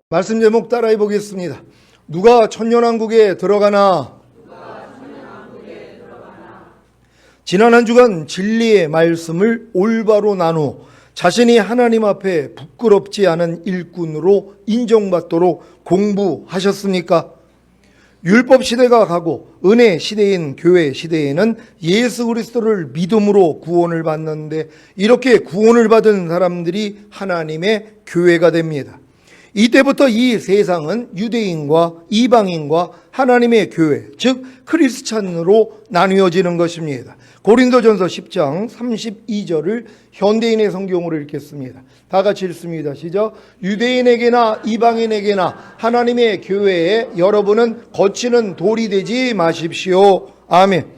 말씀 제목 따라해 보겠습니다. 누가 천년왕국에 들어가나? 지난 한 주간 진리의 말씀을 올바로 나누어 자신이 하나님 앞에 부끄럽지 않은 일꾼으로 인정받도록 공부하셨습니까? 율법 시대가 가고 은혜 시대인 교회 시대에는 예수 그리스도를 믿음으로 구원을 받는데, 이렇게 구원을 받은 사람들이 하나님의 교회가 됩니다. 이때부터 이 세상은 유대인과 이방인과 하나님의 교회, 즉 크리스찬으로 나뉘어지는 것입니다. 고린도전서 10장 32절을 현대인의 성경으로 읽겠습니다. 다 같이 읽습니다. 시작. 유대인에게나 이방인에게나 하나님의 교회에 여러분은 거치는 돌이 되지 마십시오. 아멘.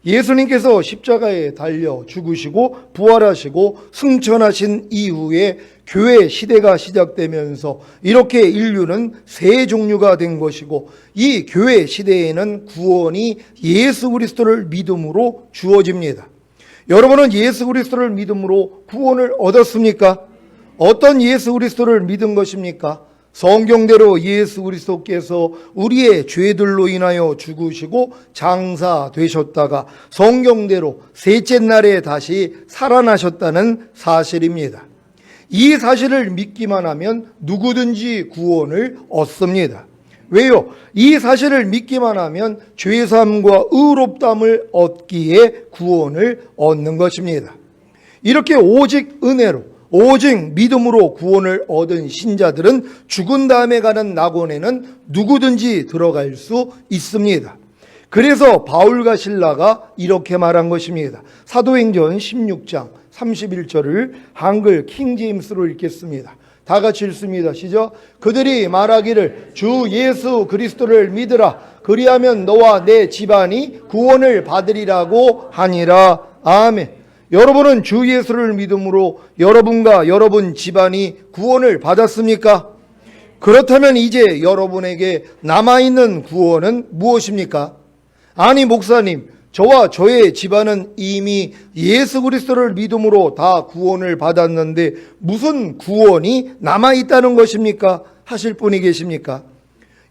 예수님께서 십자가에 달려 죽으시고 부활하시고 승천하신 이후에 교회 시대가 시작되면서 이렇게 인류는 세 종류가 된 것이고, 이 교회 시대에는 구원이 예수 그리스도를 믿음으로 주어집니다. 여러분은 예수 그리스도를 믿음으로 구원을 얻었습니까? 어떤 예수 그리스도를 믿은 것입니까? 성경대로 예수 그리스도께서 우리의 죄들로 인하여 죽으시고 장사되셨다가 성경대로 셋째 날에 다시 살아나셨다는 사실입니다. 이 사실을 믿기만 하면 누구든지 구원을 얻습니다. 왜요? 이 사실을 믿기만 하면 죄사함과 의롭다함을 얻기에 구원을 얻는 것입니다. 이렇게 오직 은혜로, 오직 믿음으로 구원을 얻은 신자들은 죽은 다음에 가는 낙원에는 누구든지 들어갈 수 있습니다. 그래서 바울과 실라가 이렇게 말한 것입니다. 사도행전 16장 31절을 한글 킹제임스로 읽겠습니다. 다 같이 읽습니다. 시작. 그들이 말하기를 주 예수 그리스도를 믿으라. 그리하면 너와 내 집안이 구원을 받으리라고 하니라. 아멘. 여러분은 주 예수를 믿음으로 여러분과 여러분 집안이 구원을 받았습니까? 그렇다면 이제 여러분에게 남아있는 구원은 무엇입니까? 아니 목사님, 저와 저의 집안은 이미 예수 그리스도를 믿음으로 다 구원을 받았는데 무슨 구원이 남아있다는 것입니까? 하실 분이 계십니까?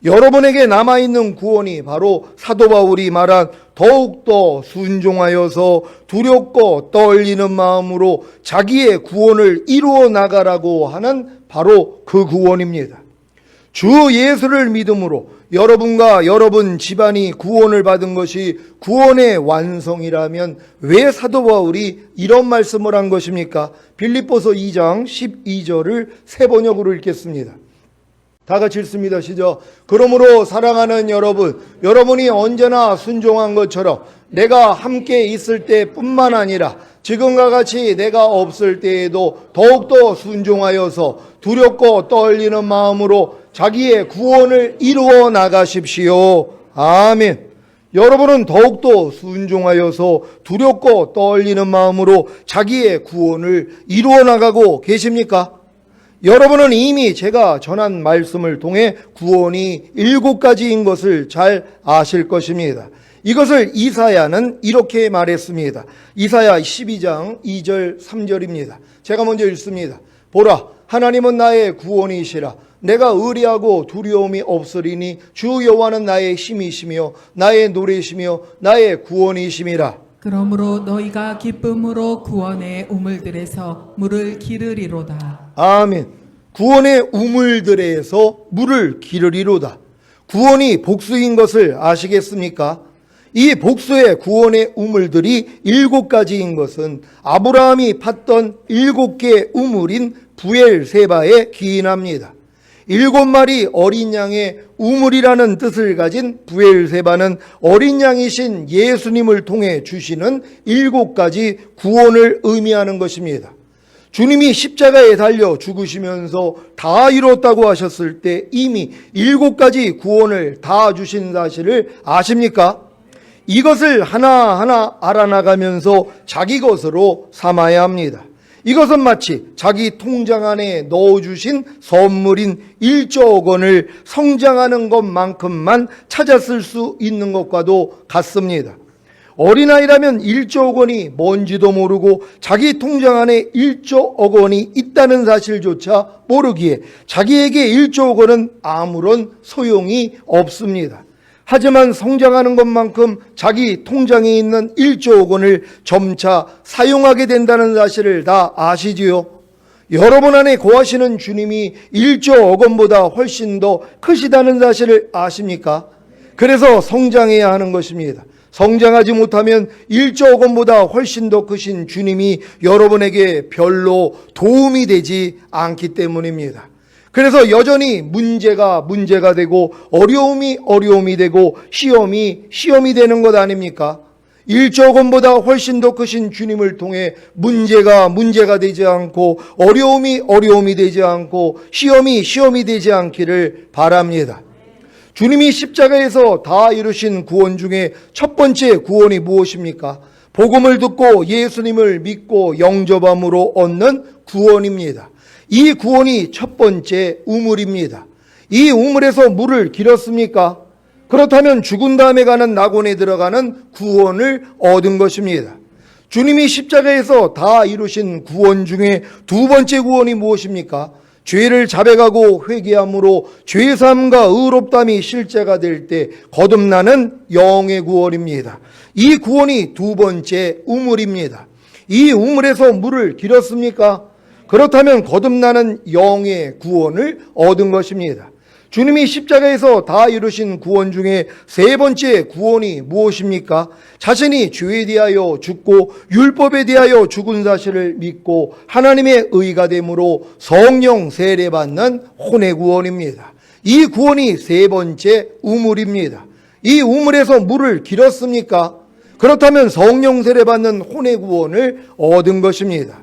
여러분에게 남아있는 구원이 바로 사도 바울이 말한 더욱더 순종하여서 두렵고 떨리는 마음으로 자기의 구원을 이루어 나가라고 하는 바로 그 구원입니다. 주 예수를 믿음으로 여러분과 여러분 집안이 구원을 받은 것이 구원의 완성이라면 왜 사도 바울이 이런 말씀을 한 것입니까? 빌립보서 2장 12절을 새 번역으로 읽겠습니다. 다 같이 읽습니다. 시작. 그러므로 사랑하는 여러분, 여러분이 언제나 순종한 것처럼 내가 함께 있을 때뿐만 아니라 지금과 같이 내가 없을 때에도 더욱더 순종하여서 두렵고 떨리는 마음으로 자기의 구원을 이루어 나가십시오. 아멘. 여러분은 더욱더 순종하여서 두렵고 떨리는 마음으로 자기의 구원을 이루어 나가고 계십니까? 여러분은 이미 제가 전한 말씀을 통해 구원이 7가지인 것을 잘 아실 것입니다. 이것을 이사야는 이렇게 말했습니다. 이사야 12장 2절 3절입니다. 제가 먼저 읽습니다. 보라, 하나님은 나의 구원이시라. 내가 의리하고 두려움이 없으리니 주 여호와는 나의 힘이시며 나의 노래시며 나의 구원이심이라. 그러므로 너희가 기쁨으로 구원의 우물들에서 물을 기르리로다. 아멘. 구원의 우물들에서 물을 기르리로다. 구원이 복수인 것을 아시겠습니까? 이 복수의 구원의 우물들이 7가지인 것은 아브라함이 팠던 7개의 우물인 부엘세바에 기인합니다. 7마리 어린 양의 우물이라는 뜻을 가진 부엘세바는 어린 양이신 예수님을 통해 주시는 7가지 구원을 의미하는 것입니다. 주님이 십자가에 달려 죽으시면서 다 이뤘다고 하셨을 때 이미 7가지 구원을 다 주신 사실을 아십니까? 이것을 하나하나 알아나가면서 자기 것으로 삼아야 합니다. 이것은 마치 자기 통장 안에 넣어주신 선물인 1조 원을 성장하는 것만큼만 찾았을 수 있는 것과도 같습니다. 어린아이라면 1조억 원이 뭔지도 모르고 자기 통장 안에 1조억 원이 있다는 사실조차 모르기에 자기에게 1조억 원은 아무런 소용이 없습니다. 하지만 성장하는 것만큼 자기 통장에 있는 1조억 원을 점차 사용하게 된다는 사실을 다 아시지요? 여러분 안에 거하시는 주님이 1조억 원보다 훨씬 더 크시다는 사실을 아십니까? 그래서 성장해야 하는 것입니다. 성장하지 못하면 1조억 원보다 훨씬 더 크신 주님이 여러분에게 별로 도움이 되지 않기 때문입니다. 그래서 여전히 문제가 되고 어려움이 되고 시험이 되는 것 아닙니까? 1조억 원보다 훨씬 더 크신 주님을 통해 문제가 되지 않고 어려움이 되지 않고 시험이 되지 않기를 바랍니다. 주님이 십자가에서 다 이루신 구원 중에 첫 번째 구원이 무엇입니까? 복음을 듣고 예수님을 믿고 영접함으로 얻는 구원입니다. 이 구원이 첫 번째 우물입니다. 이 우물에서 물을 길었습니까? 그렇다면 죽은 다음에 가는 낙원에 들어가는 구원을 얻은 것입니다. 주님이 십자가에서 다 이루신 구원 중에 두 번째 구원이 무엇입니까? 죄를 자백하고 회개함으로 죄사함과 의롭담이 실제가 될 때 거듭나는 영의 구원입니다. 이 구원이 두 번째 우물입니다. 이 우물에서 물을 길었습니까? 그렇다면 거듭나는 영의 구원을 얻은 것입니다. 주님이 십자가에서 다 이루신 구원 중에 세 번째 구원이 무엇입니까? 자신이 죄에 대하여 죽고 율법에 대하여 죽은 사실을 믿고 하나님의 의가 되므로 성령 세례받는 혼의 구원입니다. 이 구원이 세 번째 우물입니다. 이 우물에서 물을 길었습니까? 그렇다면 성령 세례받는 혼의 구원을 얻은 것입니다.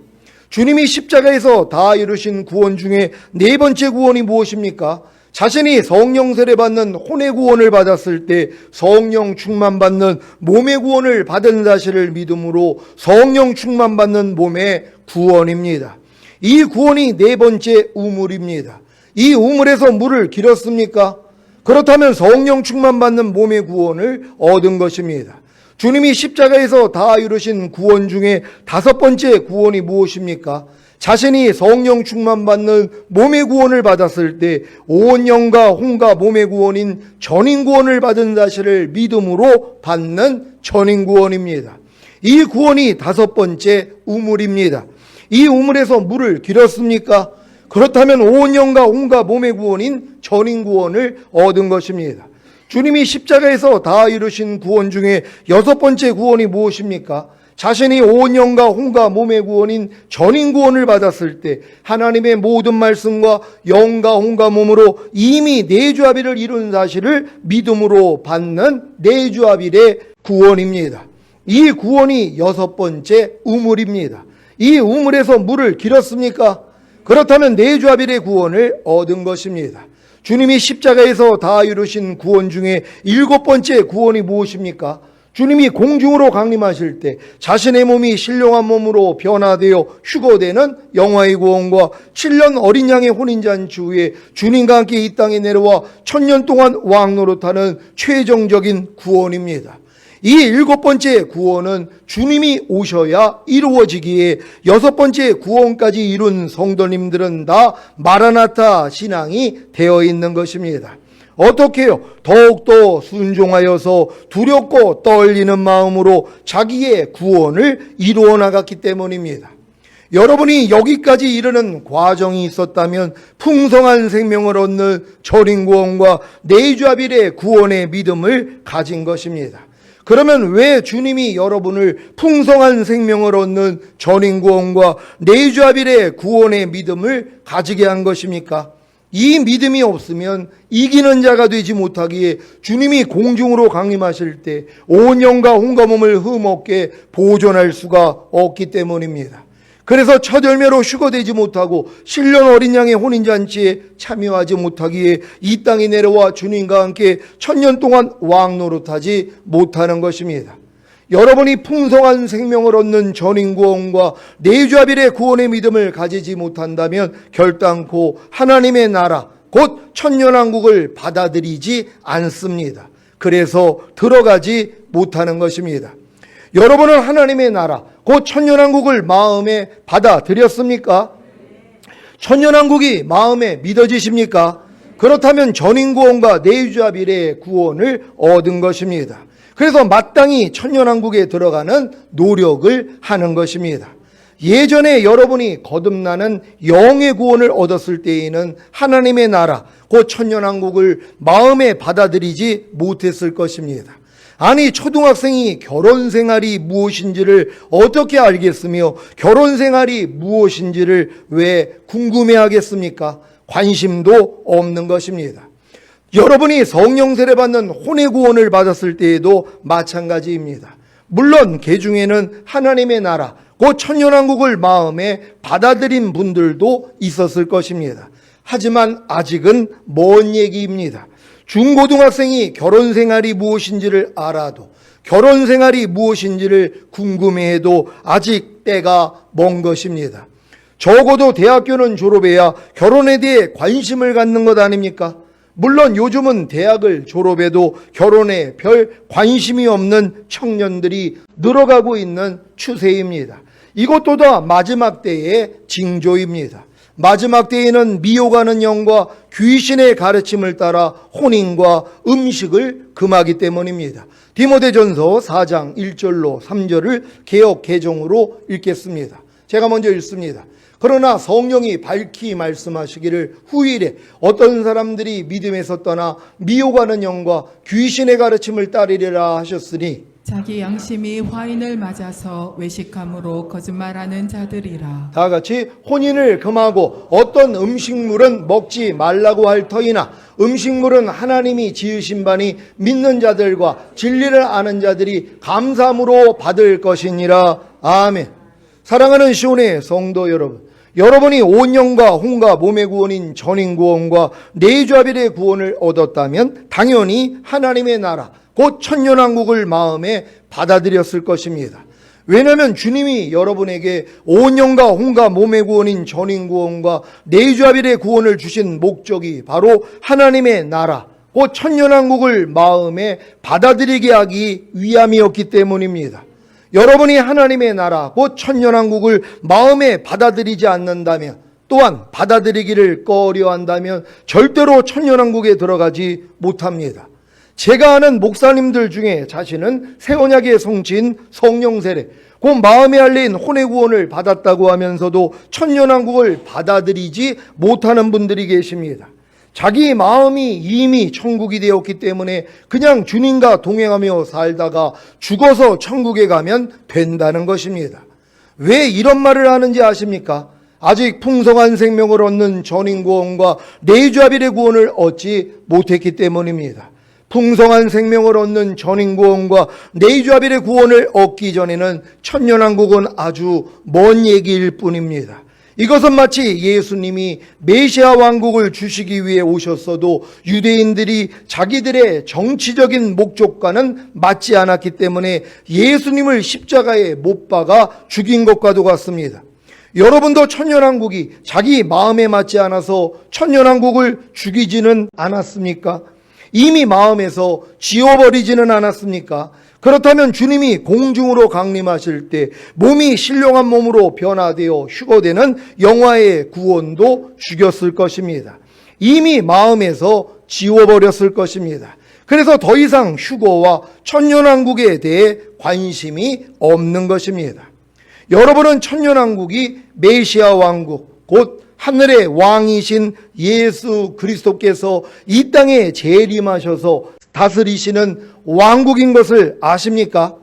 주님이 십자가에서 다 이루신 구원 중에 네 번째 구원이 무엇입니까? 자신이 성령 세례받는 혼의 구원을 받았을 때 성령 충만받는 몸의 구원을 받은 사실을 믿음으로 성령 충만받는 몸의 구원입니다. 이 구원이 네 번째 우물입니다. 이 우물에서 물을 길었습니까? 그렇다면 성령 충만받는 몸의 구원을 얻은 것입니다. 주님이 십자가에서 다 이루신 구원 중에 다섯 번째 구원이 무엇입니까? 자신이 성령 충만받는 몸의 구원을 받았을 때 온 영과 혼과 몸의 구원인 전인 구원을 받은 사실을 믿음으로 받는 전인 구원입니다. 이 구원이 다섯 번째 우물입니다. 이 우물에서 물을 길었습니까? 그렇다면 온 영과 혼과 몸의 구원인 전인 구원을 얻은 것입니다. 주님이 십자가에서 다 이루신 구원 중에 여섯 번째 구원이 무엇입니까? 자신이 온 영과 혼과 몸의 구원인 전인 구원을 받았을 때 하나님의 모든 말씀과 영과 혼과 몸으로 이미 내주합의를 이룬 사실을 믿음으로 받는 내주합의의 구원입니다. 이 구원이 여섯 번째 우물입니다. 이 우물에서 물을 길었습니까? 그렇다면 내주합의의 구원을 얻은 것입니다. 주님이 십자가에서 다 이루신 구원 중에 일곱 번째 구원이 무엇입니까? 주님이 공중으로 강림하실 때 자신의 몸이 신령한 몸으로 변화되어 휴거되는 영화의 구원과 7년 어린 양의 혼인잔치 후에 주님과 함께 이 땅에 내려와 1000년 동안 왕노릇하는 최종적인 구원입니다. 이 일곱 번째 구원은 주님이 오셔야 이루어지기에 여섯 번째 구원까지 이룬 성도님들은 다 마라나타 신앙이 되어 있는 것입니다. 어떻게요? 더욱더 순종하여서 두렵고 떨리는 마음으로 자기의 구원을 이루어 나갔기 때문입니다. 여러분이 여기까지 이르는 과정이 있었다면 풍성한 생명을 얻는 전인 구원과 내주합일의 구원의 믿음을 가진 것입니다. 그러면 왜 주님이 여러분을 풍성한 생명을 얻는 전인 구원과 내주합일의 구원의 믿음을 가지게 한 것입니까? 이 믿음이 없으면 이기는 자가 되지 못하기에 주님이 공중으로 강림하실 때 온 영과 혼과 몸을 흠없게 보존할 수가 없기 때문입니다. 그래서 첫 열매로 휴거되지 못하고 신령 어린 양의 혼인잔치에 참여하지 못하기에 이 땅에 내려와 주님과 함께 1000년 동안 왕노릇하지 못하는 것입니다. 여러분이 풍성한 생명을 얻는 전인구원과 내주합일의 구원의 믿음을 가지지 못한다면 결단코 하나님의 나라 곧 천년왕국을 받아들이지 않습니다. 그래서 들어가지 못하는 것입니다. 여러분은 하나님의 나라, 곧 천년왕국을 마음에 받아들였습니까? 천년왕국이 마음에 믿어지십니까? 그렇다면 전인구원과 내주자비례의 구원을 얻은 것입니다. 그래서 마땅히 천년왕국에 들어가는 노력을 하는 것입니다. 예전에 여러분이 거듭나는 영의 구원을 얻었을 때에는 하나님의 나라, 곧 천년왕국을 마음에 받아들이지 못했을 것입니다. 아니, 초등학생이 결혼 생활이 무엇인지를 어떻게 알겠으며 결혼 생활이 무엇인지를 왜 궁금해하겠습니까? 관심도 없는 것입니다. 여러분이 성령 세례 받는 혼의 구원을 받았을 때에도 마찬가지입니다. 물론 그 중에는 하나님의 나라, 곧 천년왕국을 마음에 받아들인 분들도 있었을 것입니다. 하지만 아직은 먼 얘기입니다. 중고등학생이 결혼 생활이 무엇인지를 알아도, 결혼 생활이 무엇인지를 궁금해해도 아직 때가 먼 것입니다. 적어도 대학교는 졸업해야 결혼에 대해 관심을 갖는 것 아닙니까? 물론 요즘은 대학을 졸업해도 결혼에 별 관심이 없는 청년들이 늘어가고 있는 추세입니다. 이것도 다 마지막 때의 징조입니다. 마지막 때에는 미혹하는 영과 귀신의 가르침을 따라 혼인과 음식을 금하기 때문입니다. 디모데전서 4장 1절로 3절을 개역 개정으로 읽겠습니다. 제가 먼저 읽습니다. 그러나 성령이 밝히 말씀하시기를 후일에 어떤 사람들이 믿음에서 떠나 미혹하는 영과 귀신의 가르침을 따르리라 하셨으니 자기 양심이 화인을 맞아서 외식함으로 거짓말하는 자들이라. 다 같이 혼인을 금하고 어떤 음식물은 먹지 말라고 할 터이나 음식물은 하나님이 지으신 바니 믿는 자들과 진리를 아는 자들이 감사함으로 받을 것이니라. 아멘. 사랑하는 시온의 성도 여러분, 여러분이 온영과 혼과 몸의 구원인 전인구원과 내주자비례의 구원을 얻었다면 당연히 하나님의 나라, 곧 천년왕국을 마음에 받아들였을 것입니다. 왜냐하면 주님이 여러분에게 온영과 혼과 몸의 구원인 전인구원과 내주자비례의 구원을 주신 목적이 바로 하나님의 나라, 곧 천년왕국을 마음에 받아들이게 하기 위함이었기 때문입니다. 여러분이 하나님의 나라, 곧 천년왕국을 마음에 받아들이지 않는다면, 또한 받아들이기를 꺼려한다면 절대로 천년왕국에 들어가지 못합니다. 제가 아는 목사님들 중에 자신은 새 언약의 성취인 성령 세례, 곧 마음에 알린 혼의 구원을 받았다고 하면서도 천년왕국을 받아들이지 못하는 분들이 계십니다. 자기 마음이 이미 천국이 되었기 때문에 그냥 주님과 동행하며 살다가 죽어서 천국에 가면 된다는 것입니다. 왜 이런 말을 하는지 아십니까? 아직 풍성한 생명을 얻는 전인구원과 내주자비례 구원을 얻지 못했기 때문입니다. 풍성한 생명을 얻는 전인구원과 내주자비례 구원을 얻기 전에는 천년왕국은 아주 먼 얘기일 뿐입니다. 이것은 마치 예수님이 메시아 왕국을 주시기 위해 오셨어도 유대인들이 자기들의 정치적인 목적과는 맞지 않았기 때문에 예수님을 십자가에 못 박아 죽인 것과도 같습니다. 여러분도 천년왕국이 자기 마음에 맞지 않아서 천년왕국을 죽이지는 않았습니까? 이미 마음에서 지워버리지는 않았습니까? 그렇다면 주님이 공중으로 강림하실 때 몸이 신령한 몸으로 변화되어 휴거되는 영화의 구원도 죽였을 것입니다. 이미 마음에서 지워버렸을 것입니다. 그래서 더 이상 휴거와 천년왕국에 대해 관심이 없는 것입니다. 여러분은 천년왕국이 메시아 왕국, 곧 하늘의 왕이신 예수 그리스도께서 이 땅에 재림하셔서 다스리시는 왕국인 것을 아십니까?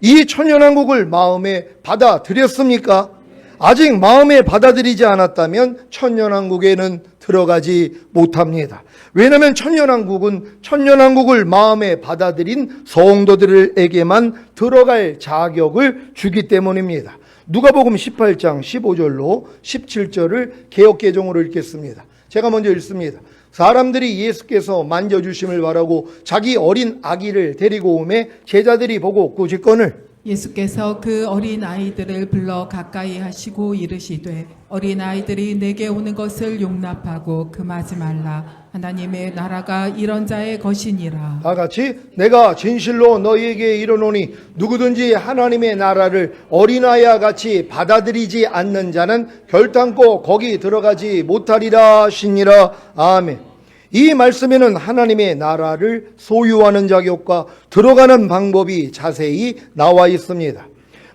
이 천년왕국을 마음에 받아들였습니까? 아직 마음에 받아들이지 않았다면 천년왕국에는 들어가지 못합니다. 왜냐하면 천년왕국은 천년왕국을 마음에 받아들인 성도들에게만 들어갈 자격을 주기 때문입니다. 누가복음 18장 15절로 17절을 개역개정으로 읽겠습니다. 제가 먼저 읽습니다. 사람들이 예수께서 만져주심을 바라고 자기 어린 아기를 데리고 오매 제자들이 보고 꾸짖거늘 예수께서 그 어린 아이들을 불러 가까이 하시고 이르시되 어린 아이들이 내게 오는 것을 용납하고 금하지 말라. 하나님의 나라가 이런 자의 것이니라. 다 같이 내가 진실로 너희에게 이르노니 누구든지 하나님의 나라를 어린아이와 같이 받아들이지 않는 자는 결단코 거기 들어가지 못하리라 하시니라. 아멘. 이 말씀에는 하나님의 나라를 소유하는 자격과 들어가는 방법이 자세히 나와 있습니다.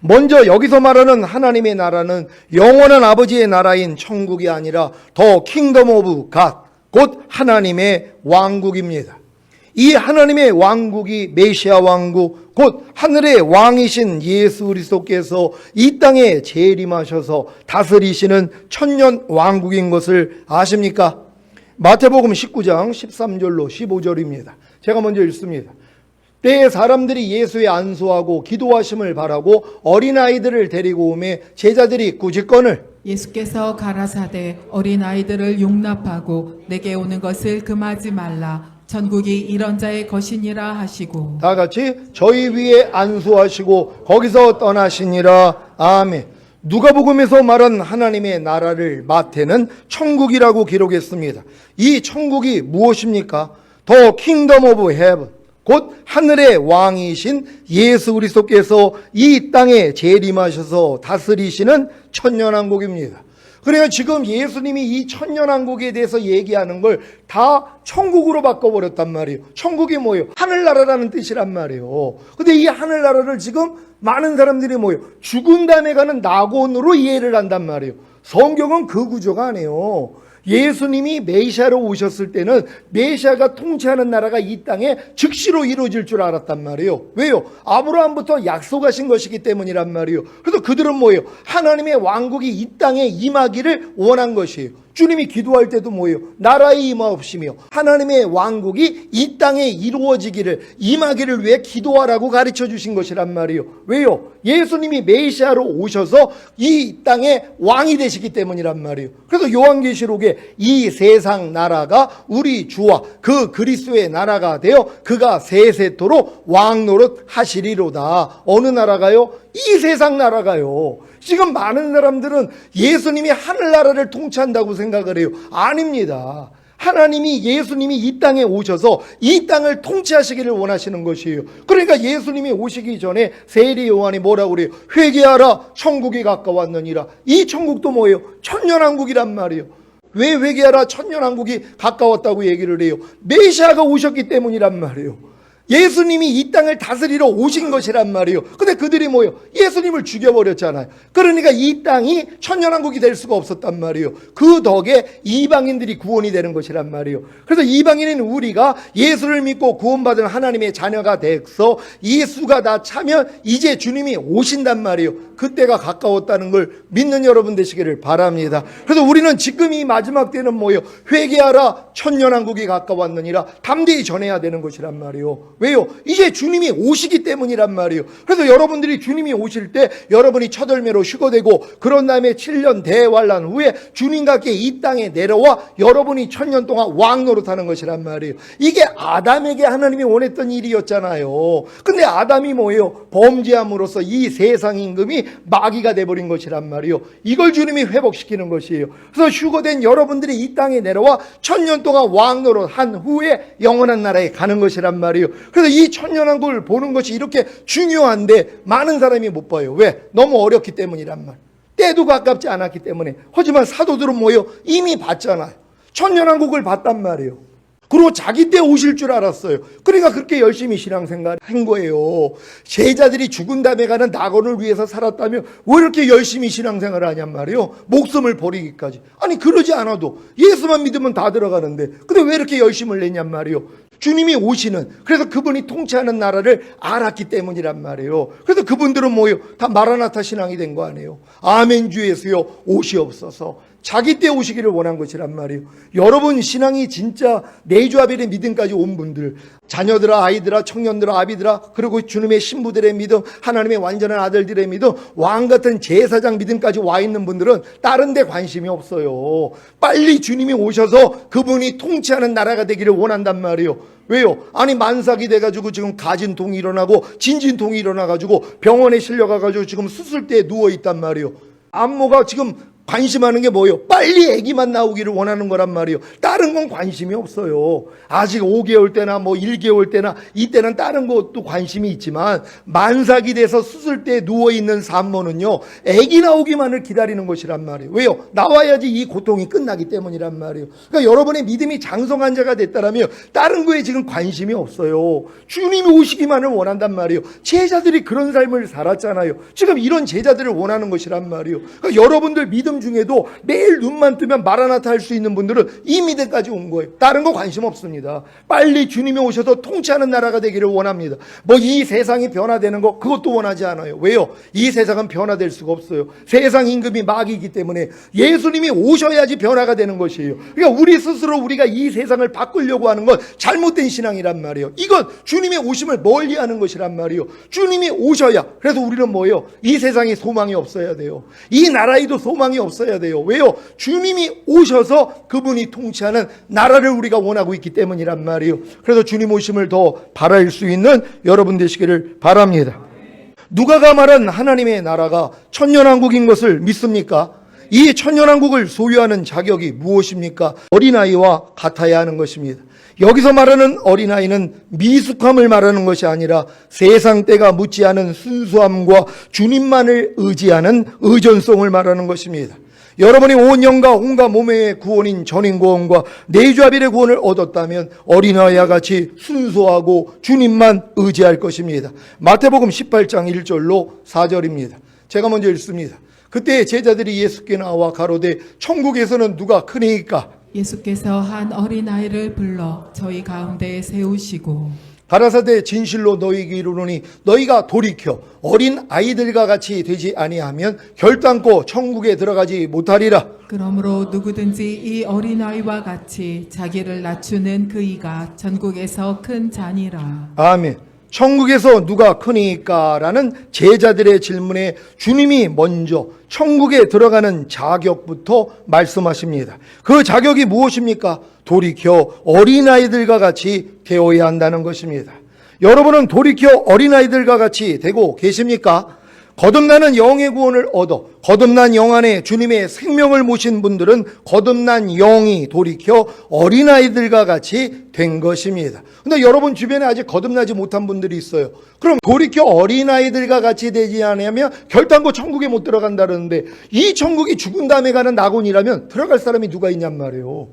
먼저 여기서 말하는 하나님의 나라는 영원한 아버지의 나라인 천국이 아니라 더 킹덤 오브 갓, 곧 하나님의 왕국입니다. 이 하나님의 왕국이 메시아 왕국, 곧 하늘의 왕이신 예수 그리스도께서 이 땅에 재림하셔서 다스리시는 천년 왕국인 것을 아십니까? 마태복음 19장 13절로 15절입니다. 제가 먼저 읽습니다. 때에 사람들이 예수의 안수하고 기도하심을 바라고 어린아이들을 데리고 오매 제자들이 꾸짖거늘 예수께서 가라사대 어린 아이들을 용납하고 내게 오는 것을 금하지 말라. 천국이 이런 자의 것이니라 하시고 다 같이 저희 위에 안수하시고 거기서 떠나시니라. 아멘. 누가복음에서 말한 하나님의 나라를 마태는 천국이라고 기록했습니다. 이 천국이 무엇입니까? 더 킹덤 오브 헤븐, 곧 하늘의 왕이신 예수 그리스도께서 이 땅에 재림하셔서 다스리시는 천년왕국입니다. 그래요. 지금 예수님이 이 천년왕국에 대해서 얘기하는 걸 다 천국으로 바꿔버렸단 말이에요. 천국이 뭐예요? 하늘나라라는 뜻이란 말이에요. 근데 이 하늘나라를 지금 많은 사람들이 뭐예요? 죽은 다음에 가는 낙원으로 이해를 한단 말이에요. 성경은 그 구조가 아니에요. 예수님이 메시아로 오셨을 때는 메시아가 통치하는 나라가 이 땅에 즉시로 이루어질 줄 알았단 말이에요. 왜요? 아브라함부터 약속하신 것이기 때문이란 말이에요. 그래서 그들은 뭐예요? 하나님의 왕국이 이 땅에 임하기를 원한 것이에요. 주님이 기도할 때도 뭐예요? 나라의 임하옵시며 하나님의 왕국이 이 땅에 이루어지기를 임하기를 위해 기도하라고 가르쳐 주신 것이란 말이에요. 왜요? 예수님이 메시아로 오셔서 이 땅에 왕이 되시기 때문이란 말이에요. 그래서 요한계시록에 이 세상 나라가 우리 주와 그 그리스도의 나라가 되어 그가 세세토록 왕노릇 하시리로다. 어느 나라가요? 이 세상 나라가요. 지금 많은 사람들은 예수님이 하늘나라를 통치한다고 생각을 해요. 아닙니다. 하나님이 예수님이 이 땅에 오셔서 이 땅을 통치하시기를 원하시는 것이에요. 그러니까 예수님이 오시기 전에 세리 요한이 뭐라고 그래요? 회개하라 천국이 가까웠느니라. 이 천국도 뭐예요? 천년왕국이란 말이에요. 왜 회개하라 천년왕국이 가까웠다고 얘기를 해요? 메시아가 오셨기 때문이란 말이에요. 예수님이 이 땅을 다스리러 오신 것이란 말이에요. 근데 그들이 뭐예요? 예수님을 죽여버렸잖아요. 그러니까 이 땅이 천년왕국이 될 수가 없었단 말이에요. 그 덕에 이방인들이 구원이 되는 것이란 말이에요. 그래서 이방인인 우리가 예수를 믿고 구원받은 하나님의 자녀가 돼서 예수가 다 차면 이제 주님이 오신단 말이에요. 그때가 가까웠다는 걸 믿는 여러분 되시기를 바랍니다. 그래서 우리는 지금 이 마지막 때는 뭐예요? 회개하라 천년왕국이 가까웠느니라 담대히 전해야 되는 것이란 말이에요. 왜요? 이제 주님이 오시기 때문이란 말이에요. 그래서 여러분들이 주님이 오실 때 여러분이 첫 열매로 휴거되고 그런 다음에 7년 대환란 후에 주님과 함께 이 땅에 내려와 여러분이 천년 동안 왕노릇하는 것이란 말이에요. 이게 아담에게 하나님이 원했던 일이었잖아요. 근데 아담이 뭐예요? 범죄함으로써 이 세상 임금이 마귀가 돼버린 것이란 말이에요. 이걸 주님이 회복시키는 것이에요. 그래서 휴거된 여러분들이 이 땅에 내려와 천년 동안 왕노릇한 후에 영원한 나라에 가는 것이란 말이에요. 그래서 이 천년왕국을 보는 것이 이렇게 중요한데 많은 사람이 못 봐요. 왜? 너무 어렵기 때문이란 말. 때도 가깝지 않았기 때문에. 하지만 사도들은 뭐예요? 이미 봤잖아요. 천년왕국을 봤단 말이에요. 그리고 자기 때 오실 줄 알았어요. 그러니까 그렇게 열심히 신앙생활 한 거예요. 제자들이 죽은 다음에 가는 낙원을 위해서 살았다면 왜 이렇게 열심히 신앙생활을 하냔 말이에요. 목숨을 버리기까지. 아니 그러지 않아도 예수만 믿으면 다 들어가는데 근데 왜 이렇게 열심을 냈냔 말이에요. 주님이 오시는, 그래서 그분이 통치하는 나라를 알았기 때문이란 말이에요. 그래서 그분들은 뭐예요? 다 마라나타 신앙이 된 거 아니에요. 아멘 주 예수여 오시옵소서. 자기 때 오시기를 원한 것이란 말이에요. 여러분 신앙이 진짜 내주아벨의 믿음까지 온 분들, 자녀들아, 아이들아, 청년들아, 아비들아, 그리고 주님의 신부들의 믿음, 하나님의 완전한 아들들의 믿음, 왕같은 제사장 믿음까지 와 있는 분들은 다른 데 관심이 없어요. 빨리 주님이 오셔서 그분이 통치하는 나라가 되기를 원한단 말이에요. 왜요? 아니 만삭이 돼가지고 지금 가진통이 일어나고 진진통이 일어나가지고 병원에 실려가가지고 지금 수술대에 누워있단 말이에요. 안모가 지금 관심하는 게 뭐예요? 빨리 아기만 나오기를 원하는 거란 말이에요. 다른 건 관심이 없어요. 아직 5개월 때나 뭐 1개월 때나 이때는 다른 것도 관심이 있지만 만삭이 돼서 수술대에 누워있는 산모는요, 아기 나오기만을 기다리는 것이란 말이에요. 왜요? 나와야지 이 고통이 끝나기 때문이란 말이에요. 그러니까 여러분의 믿음이 장성한 자가 됐다라면 다른 거에 지금 관심이 없어요. 주님이 오시기만을 원한단 말이에요. 제자들이 그런 삶을 살았잖아요. 지금 이런 제자들을 원하는 것이란 말이에요. 그러니까 여러분들 믿음 중에도 매일 눈만 뜨면 마라나타 할 수 있는 분들은 이 믿음까지 온 거예요. 다른 거 관심 없습니다. 빨리 주님이 오셔서 통치하는 나라가 되기를 원합니다. 뭐 이 세상이 변화되는 거 그것도 원하지 않아요. 왜요? 이 세상은 변화될 수가 없어요. 세상 임금이 마귀이기 때문에 예수님이 오셔야지 변화가 되는 것이에요. 그러니까 우리 스스로 우리가 이 세상을 바꾸려고 하는 건 잘못된 신앙이란 말이에요. 이건 주님의 오심을 멀리하는 것이란 말이에요. 주님이 오셔야, 그래서 우리는 뭐예요? 이 세상에 소망이 없어야 돼요. 이 나라에도 소망이 없어야 돼요. 왜요? 주님이 오셔서 그분이 통치하는 나라를 우리가 원하고 있기 때문이란 말이에요. 그래서 주님 오심을 더 바랄 수 있는 여러분 되시기를 바랍니다. 누가가 말한 하나님의 나라가 천년왕국인 것을 믿습니까? 이 천년왕국을 소유하는 자격이 무엇입니까? 어린아이와 같아야 하는 것입니다. 여기서 말하는 어린아이는 미숙함을 말하는 것이 아니라 세상 때가 묻지 않은 순수함과 주님만을 의지하는 의존성을 말하는 것입니다. 여러분이 온 영과 온갖 몸의 구원인 전인구원과 내주아벨의 구원을 얻었다면 어린아이와 같이 순수하고 주님만 의지할 것입니다. 마태복음 18장 1절로 4절입니다. 제가 먼저 읽습니다. 그때 제자들이 예수께 나와 가로되 천국에서는 누가 크니까? 예수께서 한 어린아이를 불러 저희 가운데 세우시고 가라사대 진실로 너희에게 이르노니 너희가 돌이켜 어린 아이들과 같이 되지 아니하면 결단코 천국에 들어가지 못하리라. 그러므로 누구든지 이 어린아이와 같이 자기를 낮추는 그이가 천국에서 큰 자니라. 아멘. 천국에서 누가 크니까? 라는 제자들의 질문에 주님이 먼저 천국에 들어가는 자격부터 말씀하십니다. 그 자격이 무엇입니까? 돌이켜 어린아이들과 같이 되어야 한다는 것입니다. 여러분은 돌이켜 어린아이들과 같이 되고 계십니까? 거듭나는 영의 구원을 얻어 거듭난 영 안에 주님의 생명을 모신 분들은 거듭난 영이 돌이켜 어린아이들과 같이 된 것입니다. 근데 여러분 주변에 아직 거듭나지 못한 분들이 있어요. 그럼 돌이켜 어린아이들과 같이 되지 않으면 결단코 천국에 못 들어간다는데, 이 천국이 죽은 다음에 가는 낙원이라면 들어갈 사람이 누가 있냔 말이에요.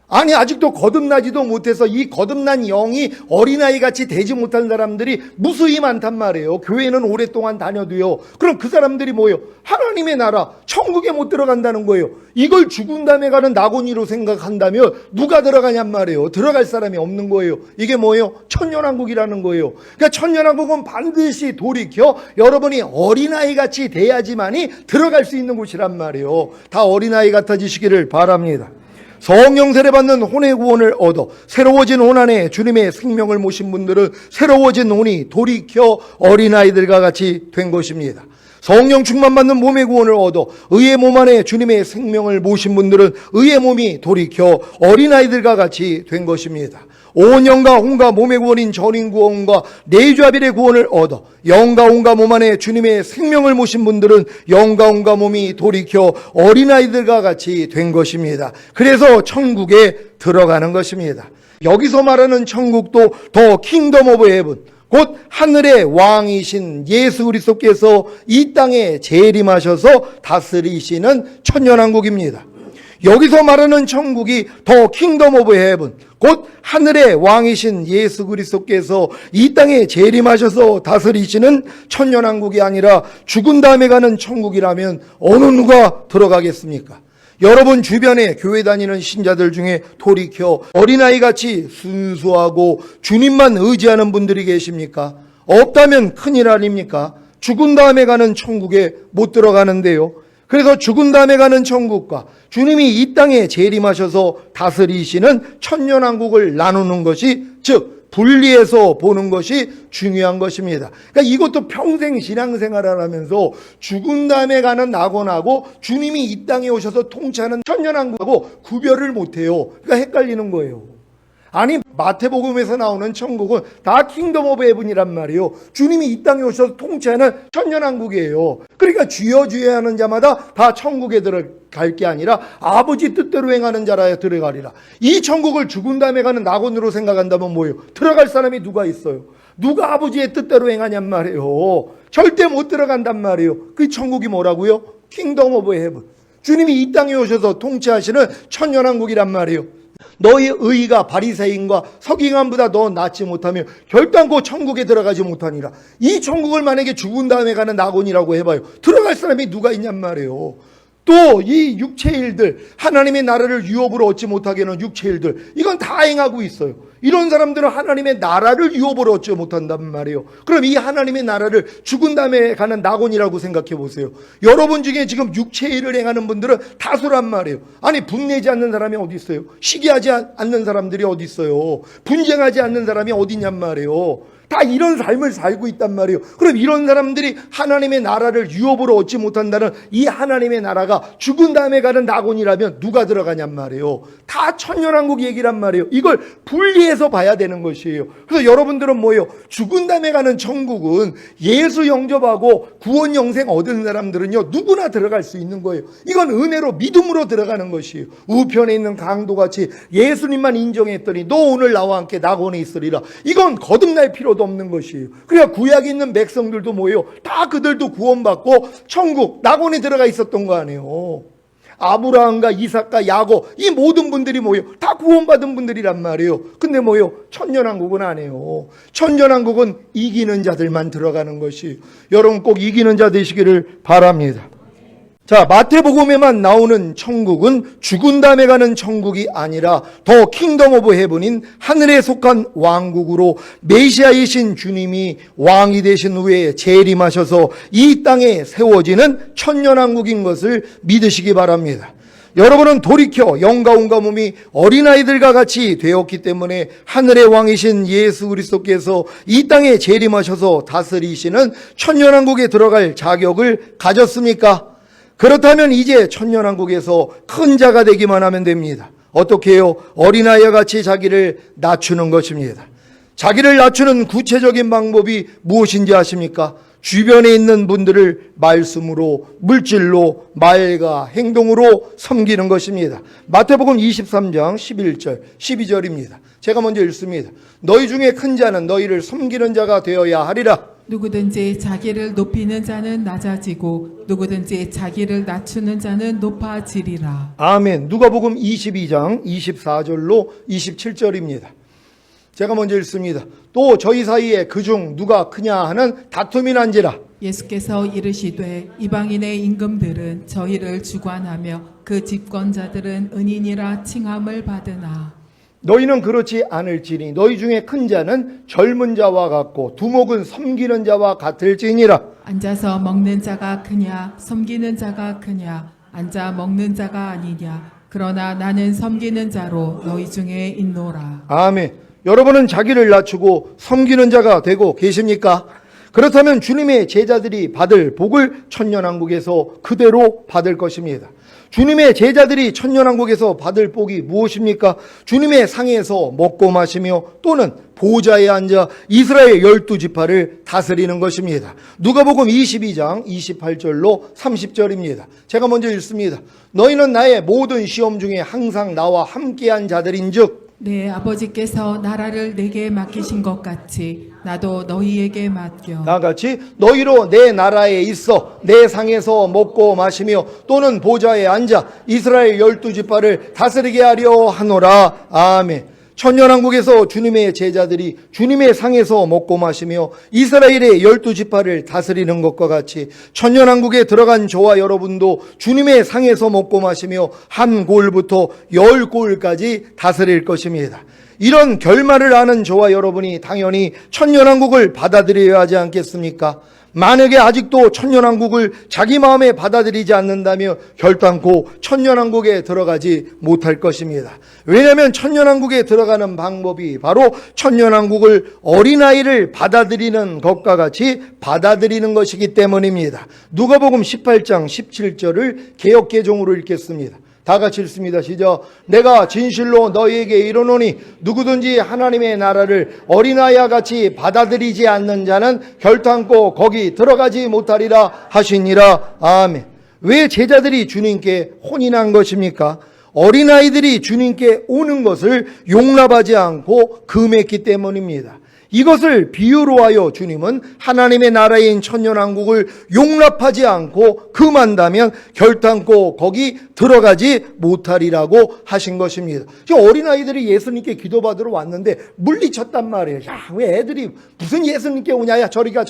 아니 아직도 거듭나지도 못해서 이 거듭난 영이 어린아이같이 되지 못한 사람들이 무수히 많단 말이에요. 교회는 오랫동안 다녀도요. 그럼 그 사람들이 뭐예요? 하나님의 나라 천국에 못 들어간다는 거예요. 이걸 죽은 다음에 가는 낙원이로 생각한다면 누가 들어가냔 말이에요. 들어갈 사람이 없는 거예요. 이게 뭐예요? 천년왕국이라는 거예요. 그러니까 천년왕국은 반드시 돌이켜 여러분이 어린아이같이 돼야지만이 들어갈 수 있는 곳이란 말이에요. 다 어린아이 같아지시기를 바랍니다. 성령 세례 받는 혼의 구원을 얻어 새로워진 혼 안에 주님의 생명을 모신 분들은 새로워진 혼이 돌이켜 어린아이들과 같이 된 것입니다. 성령 충만 받는 몸의 구원을 얻어 의의 몸 안에 주님의 생명을 모신 분들은 의의 몸이 돌이켜 어린아이들과 같이 된 것입니다. 온 영과 온과 몸의 구원인 전인구원과 내주아벨의 구원을 얻어 영과 온과 몸 안에 주님의 생명을 모신 분들은 영과 온과 몸이 돌이켜 어린아이들과 같이 된 것입니다. 그래서 천국에 들어가는 것입니다. 여기서 말하는 천국도 더 킹덤 오브 헤븐, 곧 하늘의 왕이신 예수 그리스도께서 이 땅에 재림하셔서 다스리시는 천년왕국입니다. 여기서 말하는 천국이 더 킹덤 오브 헤븐, 곧 하늘의 왕이신 예수 그리스도께서 이 땅에 재림하셔서 다스리시는 천년왕국이 아니라 죽은 다음에 가는 천국이라면 어느 누가 들어가겠습니까? 여러분 주변에 교회 다니는 신자들 중에 돌이켜 어린아이같이 순수하고 주님만 의지하는 분들이 계십니까? 없다면 큰일 아닙니까? 죽은 다음에 가는 천국에 못 들어가는데요. 그래서 죽은 다음에 가는 천국과 주님이 이 땅에 재림하셔서 다스리시는 천년왕국을 나누는 것이, 즉 분리해서 보는 것이 중요한 것입니다. 그러니까 이것도 평생 신앙생활을 하면서 죽은 다음에 가는 낙원하고 주님이 이 땅에 오셔서 통치하는 천년왕국하고 구별을 못해요. 그러니까 헷갈리는 거예요. 아니, 마태복음에서 나오는 천국은 다 킹덤 오브 헤븐이란 말이에요. 주님이 이 땅에 오셔서 통치하는 천년왕국이에요. 그러니까 주여 주여 하는 자마다 다 천국에 들어갈 게 아니라 아버지 뜻대로 행하는 자라야 들어가리라. 이 천국을 죽은 다음에 가는 낙원으로 생각한다면 뭐예요? 들어갈 사람이 누가 있어요? 누가 아버지의 뜻대로 행하냔 말이에요. 절대 못 들어간단 말이에요. 그 천국이 뭐라고요? 킹덤 오브 헤븐. 주님이 이 땅에 오셔서 통치하시는 천년왕국이란 말이에요. 너희 의가 바리새인과 서기관보다 더 낫지 못하며 결단코 천국에 들어가지 못하니라. 이 천국을 만약에 죽은 다음에 가는 낙원이라고 해봐요. 들어갈 사람이 누가 있냔 말이에요. 또 이 육체의 일들, 하나님의 나라를 유업으로 얻지 못하게 하는 육체의 일들, 이건 다 행하고 있어요. 이런 사람들은 하나님의 나라를 유업으로 얻지 못한단 말이에요. 그럼 이 하나님의 나라를 죽은 다음에 가는 낙원이라고 생각해 보세요. 여러분 중에 지금 육체의 일을 행하는 분들은 다수란 말이에요. 아니, 분내지 않는 사람이 어디 있어요? 시기하지 않는 사람들이 어디 있어요? 분쟁하지 않는 사람이 어디 있냔 말이에요. 다 이런 삶을 살고 있단 말이에요. 그럼 이런 사람들이 하나님의 나라를 유업으로 얻지 못한다는 이 하나님의 나라가 죽은 다음에 가는 낙원이라면 누가 들어가냔 말이에요. 다 천년왕국 얘기란 말이에요. 이걸 분리해서 봐야 되는 것이에요. 그래서 여러분들은 뭐예요? 죽은 다음에 가는 천국은 예수 영접하고 구원 영생 얻은 사람들은요, 누구나 들어갈 수 있는 거예요. 이건 은혜로 믿음으로 들어가는 것이에요. 우편에 있는 강도같이 예수님만 인정했더니 너 오늘 나와 함께 낙원에 있으리라. 이건 거듭날 필요도 없는 것이에요. 그러니까 구약에 있는 백성들도 뭐예요? 다 그들도 구원받고 천국 낙원에 들어가 있었던 거 아니에요. 아브라함과 이삭과 야곱, 이 모든 분들이 뭐예요? 다 구원받은 분들이란 말이에요. 근데 뭐예요? 천년왕국은 아니에요. 천년왕국은 이기는 자들만 들어가는 것이, 여러분 꼭 이기는 자 되시기를 바랍니다. 자, 마태복음에만 나오는 천국은 죽은 다음에 가는 천국이 아니라 더 킹덤 오브 헤븐인 하늘에 속한 왕국으로 메시아이신 주님이 왕이 되신 후에 재림하셔서 이 땅에 세워지는 천년왕국인 것을 믿으시기 바랍니다. 여러분은 돌이켜 영과 온과 몸이 어린아이들과 같이 되었기 때문에 하늘의 왕이신 예수 그리스도께서 이 땅에 재림하셔서 다스리시는 천년왕국에 들어갈 자격을 가졌습니까? 그렇다면 이제 천년왕국에서 큰 자가 되기만 하면 됩니다. 어떻게 해요? 어린아이와 같이 자기를 낮추는 것입니다. 자기를 낮추는 구체적인 방법이 무엇인지 아십니까? 주변에 있는 분들을 말씀으로, 물질로, 말과 행동으로 섬기는 것입니다. 마태복음 23장 11절, 12절입니다. 제가 먼저 읽습니다. 너희 중에 큰 자는 너희를 섬기는 자가 되어야 하리라. 누구든지 자기를 높이는 자는 낮아지고 누구든지 자기를 낮추는 자는 높아지리라. 아멘. 누가복음 22장 24절로 27절입니다. 제가 먼저 읽습니다. 또 저희 사이에 그중 누가 크냐 하는 다툼이 난지라. 예수께서 이르시되 이방인의 임금들은 저희를 주관하며 그 집권자들은 은인이라 칭함을 받으나 너희는 그렇지 않을지니 너희 중에 큰 자는 젊은 자와 같고 두목은 섬기는 자와 같을지니라. 앉아서 먹는 자가 크냐 섬기는 자가 크냐 앉아 먹는 자가 아니냐 그러나 나는 섬기는 자로 너희 중에 있노라. 아멘. 여러분은 자기를 낮추고 섬기는 자가 되고 계십니까? 그렇다면 주님의 제자들이 받을 복을 천년왕국에서 그대로 받을 것입니다. 주님의 제자들이 천년왕국에서 받을 복이 무엇입니까? 주님의 상에서 먹고 마시며 또는 보좌에 앉아 이스라엘 12지파를 다스리는 것입니다. 누가복음 22장 28절로 30절입니다. 제가 먼저 읽습니다. 너희는 나의 모든 시험 중에 항상 나와 함께한 자들인즉 내 아버지께서 나라를 내게 맡기신 것 같이 나도 너희에게 맡겨. 나같이 너희로 내 나라에 있어 내 상에서 먹고 마시며 또는 보좌에 앉아 이스라엘 12지파를 다스리게 하려 하노라. 아멘. 천년왕국에서 주님의 제자들이 주님의 상에서 먹고 마시며 이스라엘의 12지파를 다스리는 것과 같이 천년왕국에 들어간 저와 여러분도 주님의 상에서 먹고 마시며 한 골부터 10골까지 다스릴 것입니다. 이런 결말을 아는 저와 여러분이 당연히 천년왕국을 받아들여야 하지 않겠습니까? 만약에 아직도 천년왕국을 자기 마음에 받아들이지 않는다면 결단코 천년왕국에 들어가지 못할 것입니다. 왜냐하면 천년왕국에 들어가는 방법이 바로 천년왕국을 어린아이를 받아들이는 것과 같이 받아들이는 것이기 때문입니다. 누가복음 18장 17절을 개역개정으로 읽겠습니다. 다 같이 읽습니다. 시작. 내가 진실로 너희에게 이르노니 누구든지 하나님의 나라를 어린아이와 같이 받아들이지 않는 자는 결단코 거기 들어가지 못하리라 하시니라. 아멘. 왜 제자들이 주님께 혼인한 것입니까? 어린아이들이 주님께 오는 것을 용납하지 않고 금했기 때문입니다. 이것을 비유로 하여 주님은 하나님의 나라인 천년왕국을 용납하지 않고 금한다면 결단코 거기 들어가지 못하리라고 하신 것입니다. 지금 어린아이들이 예수님께 기도받으러 왔는데 물리쳤단 말이에요. 야, 왜 애들이 무슨 예수님께 오냐? 야, 저리가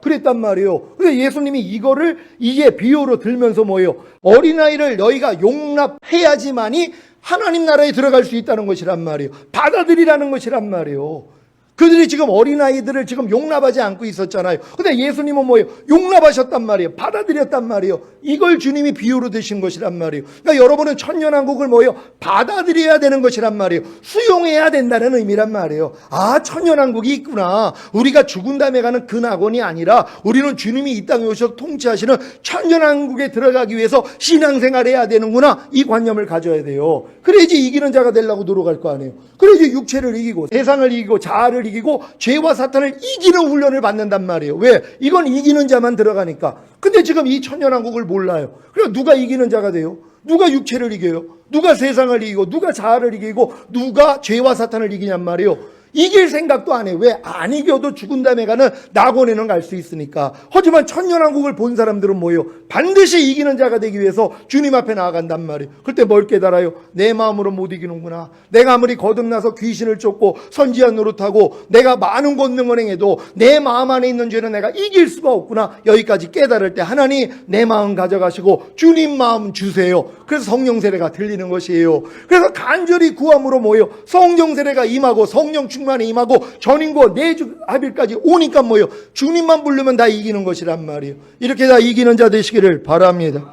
그랬단 말이에요. 그래서 예수님이 이거를 이게 비유로 들면서 뭐예요? 어린아이를 너희가 용납해야지만이 하나님 나라에 들어갈 수 있다는 것이란 말이에요. 받아들이라는 것이란 말이에요. 그들이 지금 어린아이들을 지금 용납하지 않고 있었잖아요. 근데 예수님은 뭐예요? 용납하셨단 말이에요. 받아들였단 말이에요. 이걸 주님이 비유로 드신 것이란 말이에요. 그러니까 여러분은 천년왕국을 뭐예요? 받아들여야 되는 것이란 말이에요. 수용해야 된다는 의미란 말이에요. 아, 천년왕국이 있구나. 우리가 죽은 다음에 가는 그 낙원이 아니라 우리는 주님이 이 땅에 오셔서 통치하시는 천년왕국에 들어가기 위해서 신앙생활을 해야 되는구나. 이 관념을 가져야 돼요. 그래야지 이기는 자가 되려고 노력할 거 아니에요. 그래야지 육체를 이기고 세상을 이기고 자아를 이기고 죄와 사탄을 이기는 훈련을 받는단 말이에요. 왜? 이건 이기는 자만 들어가니까. 근데 지금 이 천년왕국을 몰라요. 그럼 누가 이기는 자가 돼요? 누가 육체를 이겨요? 누가 세상을 이기고 누가 자아를 이기고 누가 죄와 사탄을 이기냔 말이에요. 이길 생각도 안 해요. 왜? 안 이겨도 죽은 다음에 가는 낙원에는 갈 수 있으니까. 하지만 천년왕국을 본 사람들은 뭐예요? 반드시 이기는 자가 되기 위해서 주님 앞에 나아간단 말이에요. 그때 뭘 깨달아요? 내 마음으로 못 이기는구나. 내가 아무리 거듭나서 귀신을 쫓고 선지한 노릇하고 내가 많은 권능을 행해도 내 마음 안에 있는 죄는 내가 이길 수가 없구나. 여기까지 깨달을 때 하나님 내 마음 가져가시고 주님 마음 주세요. 그래서 성령 세례가 들리는 것이에요. 그래서 간절히 구함으로 뭐예요? 성령 세례가 임하고 성령 충만이 임하고 전인고 내주 합일까지 오니까 뭐예요? 주님만 부르면 다 이기는 것이란 말이에요. 이렇게 다 이기는 자 되시기를 바랍니다.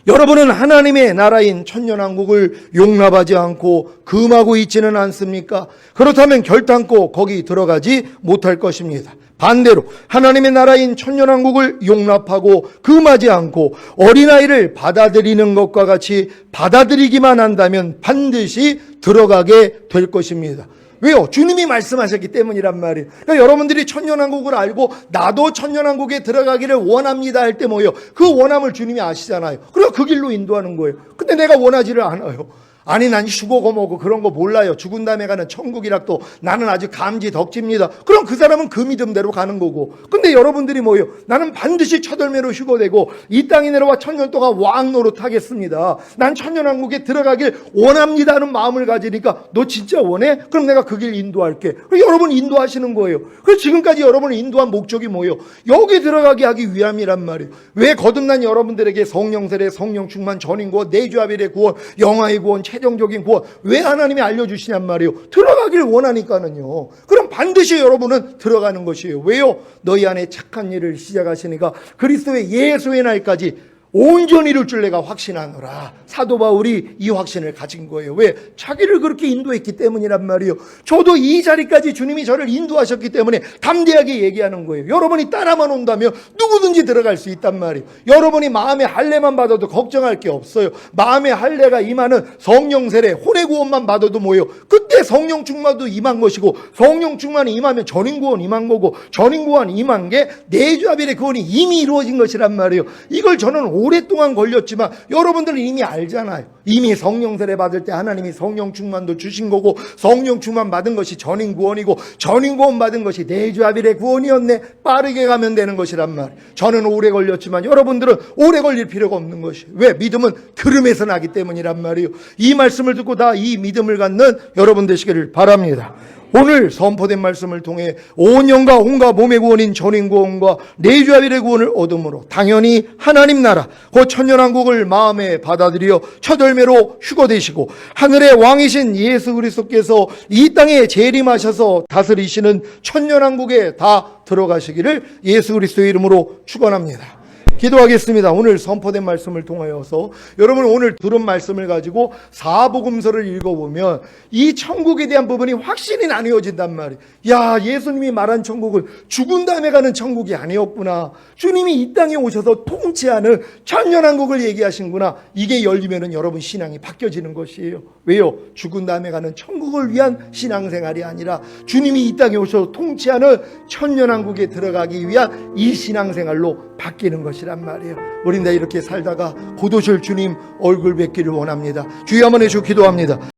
여러분은 하나님의 나라인 천년왕국을 용납하지 않고 금하고 있지는 않습니까? 그렇다면 결단코 거기 들어가지 못할 것입니다. 반대로 하나님의 나라인 천년왕국을 용납하고 금하지 않고 어린아이를 받아들이는 것과 같이 받아들이기만 한다면 반드시 들어가게 될 것입니다. 왜요? 주님이 말씀하셨기 때문이란 말이에요. 그러니까 여러분들이 천년왕국을 알고 나도 천년왕국에 들어가기를 원합니다 할 때 뭐예요? 그 원함을 주님이 아시잖아요. 그래서 그 길로 인도하는 거예요. 근데 내가 원하지를 않아요. 아니 난 휴고고 뭐고 그런 거 몰라요. 죽은 다음에 가는 천국이라도 나는 아주 감지 덕집니다. 그럼 그 사람은 그 믿음대로 가는 거고. 근데 여러분들이 뭐예요? 나는 반드시 첫월매로 휴고되고 이 땅에 내려와 천년 동안 왕 노릇하겠습니다. 난 천년왕국에 들어가길 원합니다 하는 마음을 가지니까 너 진짜 원해? 그럼 내가 그 길 인도할게. 여러분 인도하시는 거예요. 그래서 지금까지 여러분을 인도한 목적이 뭐예요? 여기 들어가게 하기 위함이란 말이에요. 왜 거듭난 여러분들에게 성령 세례, 성령 충만, 전인구원, 내주합일의 구원, 영화의 구원, 최종적인 구원 왜 하나님이 알려주시냔 말이에요. 들어가기를 원하니까는요. 그럼 반드시 여러분은 들어가는 것이에요. 왜요? 너희 안에 착한 일을 시작하시니까 그리스도의 예수의 날까지 온전히 이룰 줄 내가 확신하노라. 사도 바울이 이 확신을 가진 거예요. 왜? 자기를 그렇게 인도했기 때문이란 말이에요. 저도 이 자리까지 주님이 저를 인도하셨기 때문에 담대하게 얘기하는 거예요. 여러분이 따라만 온다면 누구든지 들어갈 수 있단 말이에요. 여러분이 마음의 할례만 받아도 걱정할 게 없어요. 마음의 할례가 임하는 성령 세례, 혼의 구원만 받아도 뭐예요? 그때 성령 충만도 임한 것이고 성령 충만이 임하면 전인 구원 임한 거고 전인 구원 임한 게 내주합일의 구원이 이미 이루어진 것이란 말이에요. 이걸 저는 오랫동안 걸렸지만 여러분들은 이미 알잖아요. 이미 성령 세례 받을 때 하나님이 성령 충만도 주신 거고 성령 충만 받은 것이 전인 구원이고 전인 구원 받은 것이 내주합일의 구원이었네. 빠르게 가면 되는 것이란 말이에요. 저는 오래 걸렸지만 여러분들은 오래 걸릴 필요가 없는 것이에요. 왜? 믿음은 들음에서 나기 때문이란 말이에요. 이 말씀을 듣고 다 이 믿음을 갖는 여러분 되시기를 바랍니다. 오늘 선포된 말씀을 통해 온 영과 온과 몸의 구원인 전인 구원과 내주아벨의 구원을 얻음으로 당연히 하나님 나라 곧 천년왕국을 마음에 받아들여 첫 열매로 휴거되시고 하늘의 왕이신 예수 그리스도께서 이 땅에 재림하셔서 다스리시는 천년왕국에 다 들어가시기를 예수 그리스도의 이름으로 축원합니다. 기도하겠습니다. 오늘 선포된 말씀을 통하여서 여러분 오늘 들은 말씀을 가지고 사복음서를 읽어보면 이 천국에 대한 부분이 확신이 나뉘어진단 말이에요. 야, 예수님이 말한 천국은 죽은 다음에 가는 천국이 아니었구나. 주님이 이 땅에 오셔서 통치하는 천년왕국을 얘기하신구나. 이게 열리면은 여러분 신앙이 바뀌어지는 것이에요. 왜요? 죽은 다음에 가는 천국을 위한 신앙생활이 아니라 주님이 이 땅에 오셔서 통치하는 천년왕국에 들어가기 위한 이 신앙생활로 바뀌는 것이란 말이에요. 우린 다 이렇게 살다가 곧 오실 주님 얼굴 뵙기를 원합니다. 주여 한번 해주시고 기도합니다.